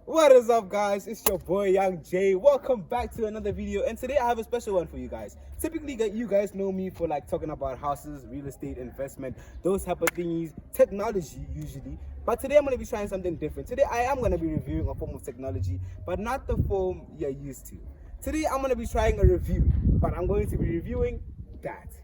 What is up, guys? It's your boy Young Jay. Welcome back to another video, and today I have a special one for you guys. Typically, you guys know me for like talking about houses, real estate, investment, those type of thingies, technology usually. But today I'm going to be trying something different. Today I am going to be reviewing a form of technology, but not the form you're used to. Today I'm going to be trying a review, but I'm going to be reviewing that.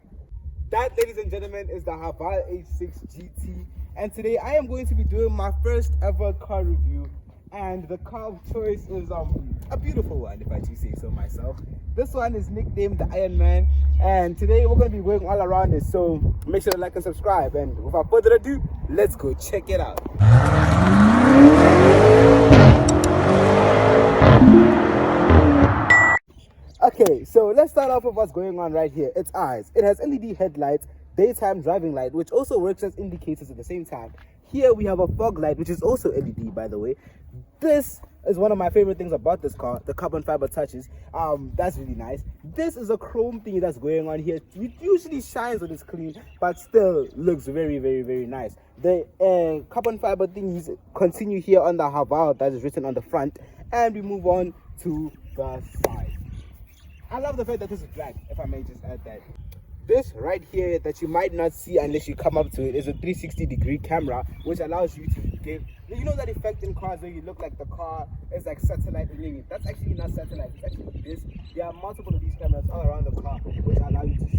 That, ladies and gentlemen, is the Haval H6 GT, and today I am going to be doing my first ever car review. And the car of choice is a beautiful one, if I do say so myself. This one is nicknamed the Iron Man, and today we're going to be going all around it, so make sure to like and subscribe. And without further ado, let's go check it out. Okay, so let's start off with what's going on right here. It's eyes. It has LED headlights, daytime driving light, which also works as indicators at the same time. Here we have a fog light, which is also LED, by the way. This is one of my favorite things about this car, the carbon fiber touches. That's really nice. This is a chrome thing that's going on here. It usually shines when it's clean, but still looks very, very, very nice. The carbon fiber things continue here on the Haval that is written on the front, and we move on to the side. I love the fact that this is black, if I may just add that. This right here that you might not see unless you come up to it is a 360-degree camera, which allows you to give, you know that effect in cars where you look like the car is like satellite imaging. That's actually not satellite, it's actually this. There are multiple of these cameras all around the car which allow you to see.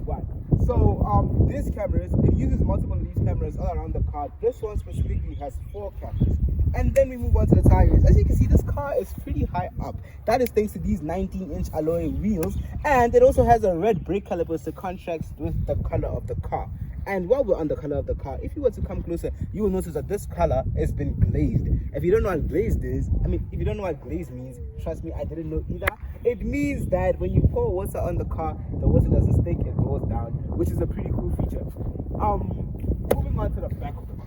What? So these cameras, it uses multiple of these cameras all around the car. This one specifically has 4 cameras. And then we move on to the tires. As you can see, this car is pretty high up. That is thanks to these 19-inch alloy wheels, and it also has a red brake calipers to contrast with the color of the car. And while we're on the color of the car, if you were to come closer, you will notice that this color has been glazed. If you don't know what glazed is, if you don't know what glazed means, trust me, I didn't know either. It means that when you pour water on the car, the water doesn't stick, it goes down, which is a pretty cool feature. Moving on to the back of the car.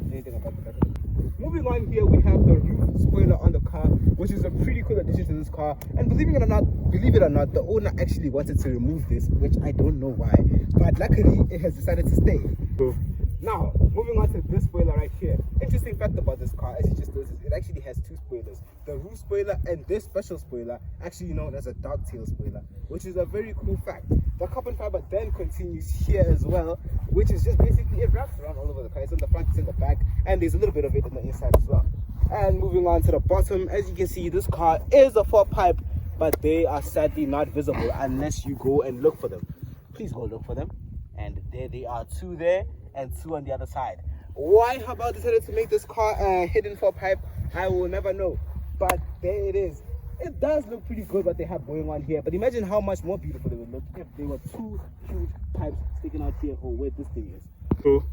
Anything about the back of the car? Moving on here, we have the roof spoiler on the car, which is a pretty cool addition to this car. And believe it or not, the owner actually wanted to remove this, which I don't know why, but luckily it has decided to stay. Now, moving on to this spoiler right here. Interesting fact about this car, as you just noticed, it actually has 2 spoilers. The roof spoiler and this special spoiler, actually known as a dark tail spoiler, which is a very cool fact. The carbon fiber then continues here as well, which is just basically, it wraps around all over the car. It's in the front, it's in the back, and there's a little bit of it in the inside as well. And moving on to the bottom, as you can see, this car is a 4-pipe, but they are sadly not visible unless you go and look for them. Please go look for them. And there they are, 2 there and 2 on the other side. Why Haval decided to make this car a hidden 4-pipe, I will never know. But there it is. It does look pretty good what they have going on here, but imagine how much more beautiful it would look if there were 2 huge pipes sticking out here, or where this thing is. Cool.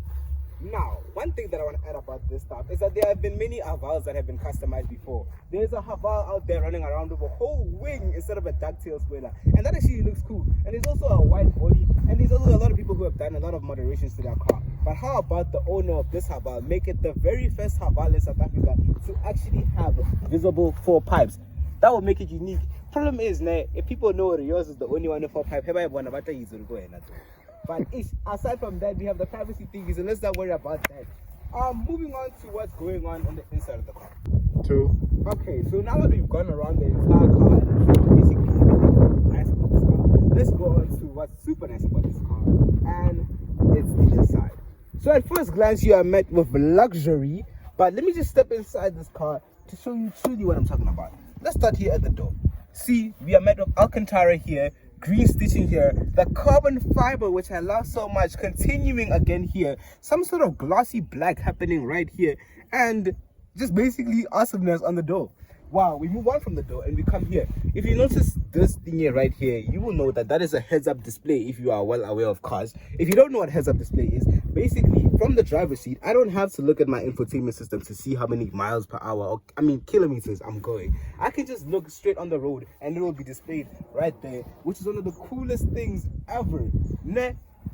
Now, one thing that I want to add about this stuff is that there have been many Havals that have been customized before. There's a Haval out there running around with a whole wing instead of a ducktail spoiler, and that actually looks cool. And there's also a wide body, and there's also a lot of people who have done a lot of moderations to their car. But how about the owner of this Haval make it the very first Haval in South Africa to actually have visible 4 pipes? That will make it unique. Problem is, if people know yours is the only one with 4 pipes, but aside from that, we have the privacy thing, so let's not worry about that. Moving on to what's going on the inside of the car. True. Okay, so now that we've gone around the entire car and basically nice about this car, let's go on to what's super nice about this car, and it's the inside. So at first glance, you are met with luxury, but let me just step inside this car to show you truly what I'm talking about. Let's start here at the door. See, we are met with Alcantara here, green stitching here, the carbon fiber which I love so much continuing again here, some sort of glossy black happening right here, and just basically awesomeness on the door. Wow, we move on from the door and we come here. If you notice this thing here right here, you will know that that is a heads-up display if you are well aware of cars. If you don't know what heads-up display is, basically from the driver's seat, I don't have to look at my infotainment system to see how many miles per hour, or kilometers I'm going. I can just look straight on the road and it will be displayed right there, which is one of the coolest things ever.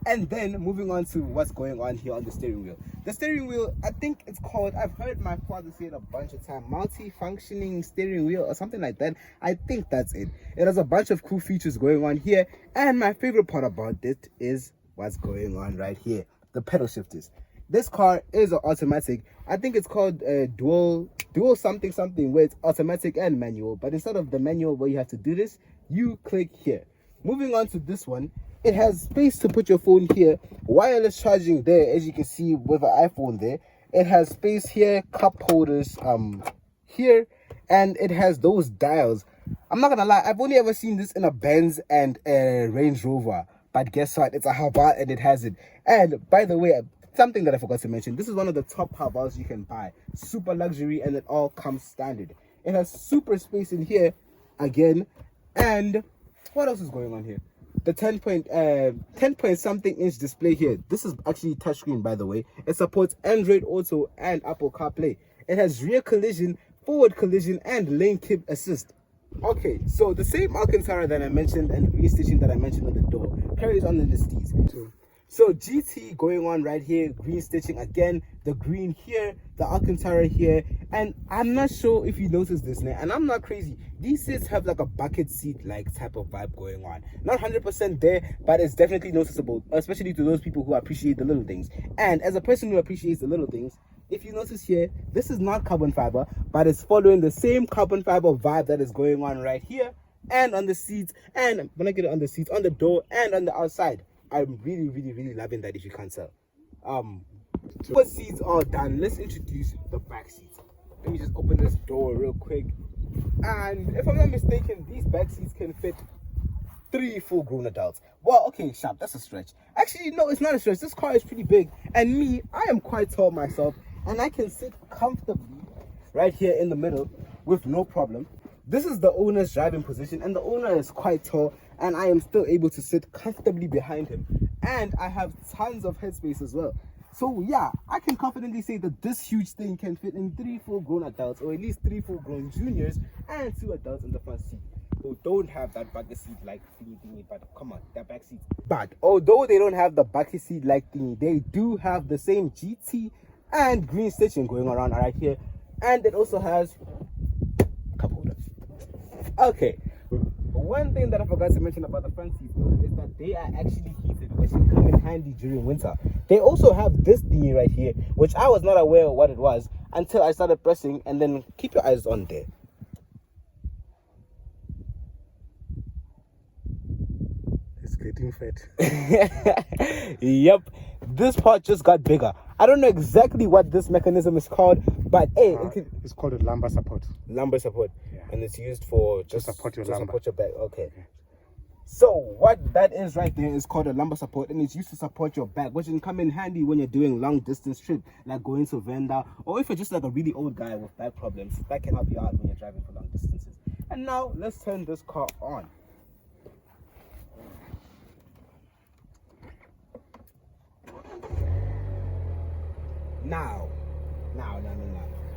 And then moving on to what's going on here on the steering wheel. The steering wheel, I think it's called, I've heard my father say it a bunch of times, multi-functioning steering wheel or something like that. I think that's it. It has a bunch of cool features going on here. And my favorite part about it is what's going on right here. The pedal shifters. This car is an automatic, I think it's called dual something something, where it's automatic and manual. But instead of the manual where you have to do this, you click here. Moving on to this one, it has space to put your phone here, wireless charging there, as you can see with an iPhone there. It has space here, cup holders here, and it has those dials. I'm not gonna lie, I've only ever seen this in a Benz and a Range Rover, but guess what, it's a Haval and it has it. And by the way, something that I forgot to mention, this is one of the top Havals you can buy. Super luxury, and it all comes standard. It has super space in here again. And what else is going on here? The 10 point something inch display here. This is actually touchscreen, by the way. It supports Android Auto and Apple CarPlay. It has rear collision, forward collision, and lane keep assist. Okay, so the same Alcantara that I mentioned and green stitching that I mentioned on the door carries on in the Steez. So GT going on right here, green stitching again, the green here, the Alcantara here, and I'm not sure if you noticed this, and I'm not crazy. These seats have like a bucket seat like type of vibe going on. Not 100% there, but it's definitely noticeable, especially to those people who appreciate the little things. And as a person who appreciates the little things, if you notice here, this is not carbon fiber, but it's following the same carbon fiber vibe that is going on right here and on the seats, and when I get it on the seats, on the door and on the outside. I'm really loving that, if you can't tell. What seats are done, let's introduce the back seats. Let me just open this door real quick. And if I'm not mistaken, these back seats can fit 3 full-grown adults. Well, okay, sharp, that's a stretch. Actually, no, it's not a stretch. This car is pretty big, and me, I am quite tall myself, and I can sit comfortably right here in the middle with no problem. This is the owner's driving position, and the owner is quite tall, and I am still able to sit comfortably behind him. And I have tons of headspace as well. So yeah, I can confidently say that this huge thing can fit in 3 full-grown adults, or at least 3 full-grown juniors, and 2 adults in the front seat. Who don't have that bucket seat like thingy, but come on, that back seat. But although they don't have the bucket seat like thingy, they do have the same GT and green stitching going around right here, and it also has cup holder. Okay, one thing that I forgot to mention about the front seats though is that they are actually heated, which can come in handy during winter. They also have this thingy right here, which I was not aware of what it was until I started pressing, and then keep your eyes on there. Getting fat. Yep, this part just got bigger. I don't know exactly what this mechanism is called, but hey, it's called a lumbar support. Lumbar support, yeah. And it's used for just support your lumbar. Support your back. Okay. Yeah. So what that is right there is called a lumbar support, and it's used to support your back, which can come in handy when you're doing long distance trips, like going to Venda, or if you're just like a really old guy with back problems. That can help you out when you're driving for long distances. And now let's turn this car on.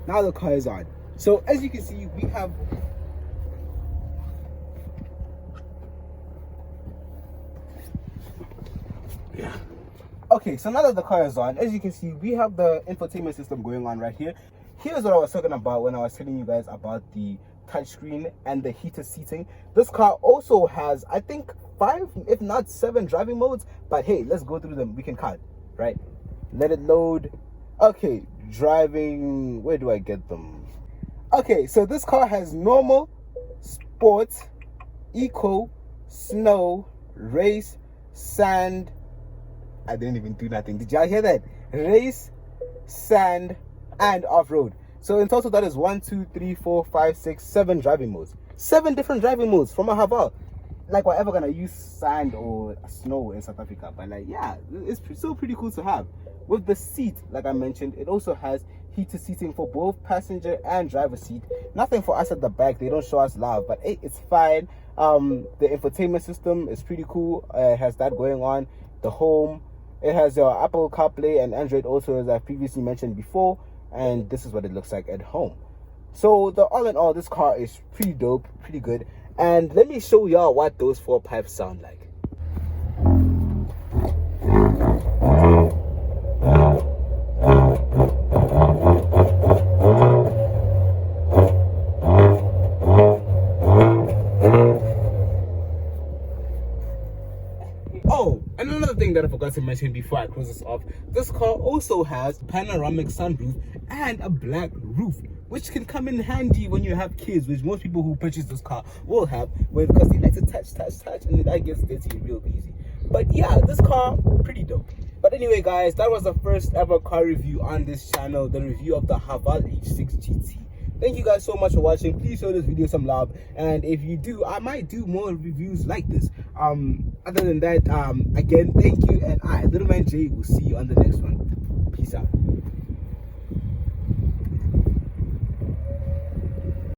Now the car is on. So as you can see, we have okay, so now that the car is on, as you can see, we have the infotainment system going on right here. Here's what I was talking about when I was telling you guys about the touchscreen and the heated seating. This car also has, I think, 5 if not 7 driving modes, but hey, let's go through them. We can count, right? Let it load. Okay, driving, where do I get them? Okay, so this car has normal, sport, eco, snow, race, sand. I didn't even do nothing. Did y'all hear that? Race, sand, and off-road. So in total, that is 1, 2, 3, 4, 5, 6, 7 driving modes. 7 different driving modes from a Haval. Like, we're ever gonna use sand or snow in South Africa, but like, yeah, it's still pretty cool to have. With the seat, like I mentioned, it also has heated seating for both passenger and driver seat. Nothing for us at the back, they don't show us love, but hey, it's fine. The infotainment system is pretty cool. It has that going on. The home, it has your Apple CarPlay and Android Auto, as I previously mentioned before, and this is what it looks like at home. So all in all, this car is pretty dope, pretty good. And let me show y'all what those 4 pipes sound like. Oh, and another thing that that I forgot to mention before I close this off, this car also has panoramic sunroof and a black roof, which can come in handy when you have kids, which most people who purchase this car will have, because they like to touch, and that gets dirty real easy. But yeah, this car, pretty dope. But anyway, guys, that was the first ever car review on this channel, the review of the Haval H6 GT. Thank you guys so much for watching. Please show this video some love, and if you do, I might do more reviews like this. Other than that, again, thank you, and I, Little Man Jay, will see you on the next one. Peace out.